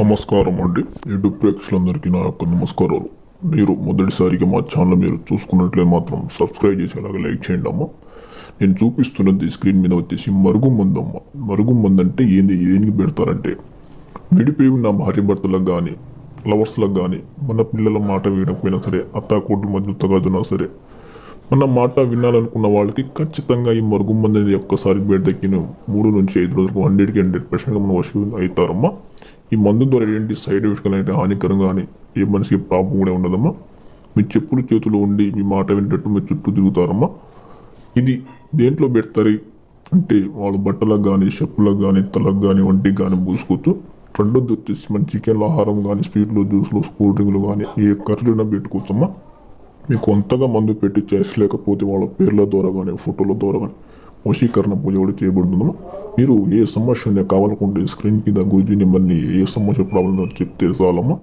నమస్కారం అండి. యూట్యూబ్ ప్రేక్షకులందరికీ నా యొక్క నమస్కారాలు. మీరు మొదటిసారిగా మా ఛానల్ మీరు చూసుకున్నట్లే మాత్రం సబ్స్క్రైబ్ చేసి అలాగే లైక్ చేయండి అమ్మ. నేను చూపిస్తున్నది స్క్రీన్ మీద వచ్చేసి మరుగుమందు అమ్మ. మరుగుమందు అంటే ఏంది, దేనికి పెడతారంటే విడిపోయి ఉన్న భార్య భర్తలకు కానీ లవర్స్లకు కానీ మన పిల్లల మాట వినకపోయినా సరే, అత్తాకోట్ల మధ్య తగాదున్నా సరే, మన మాట వినాలనుకున్న వాళ్ళకి ఖచ్చితంగా ఈ మరుగుమందు అనేది ఒక్కసారి బయటెక్కిన 3 నుంచి 5 రోజులకు 100% మన వశం అవుతారమ్మా. ఈ మందు ద్వారా ఏంటి సైడ్ ఎఫెక్ట్స్ కానీ హానికరం కానీ ఏ మనిషికి ప్రాబ్లం కూడా ఉండదమ్మా. మీ చెప్పులు చేతులు ఉండి మీ మాట వినేటట్టు మీ చుట్టూ తిరుగుతారమ్మా. ఇది దేంట్లో పెడతారు అంటే వాళ్ళ బట్టలకు కానీ చెప్పులకు కానీ తలకు కానీ వంటికి కానీ పూసుకోవచ్చు. రెండోది వచ్చేసి మన చికెన్లో ఆహారం కానీ స్వీట్లు జ్యూస్లు కూల్ డ్రింక్లు కానీ ఏ ఖర్చులైనా పెట్టుకోవచ్చమ్మా. మీకు అంతగా మందు పెట్టి లేకపోతే వాళ్ళ పేర్ల ద్వారా కానీ ఫోటోల ద్వారా కానీ వశీకరణ పూజ కూడా చేయబడుతుందమ్మా. మీరు ఏ సమస్య కావాలనుకుంటే స్క్రీన్ కింద గురించి నెంబర్ని ఏ సమస్య ప్రాబ్లం చెప్తే చాలమ్మా.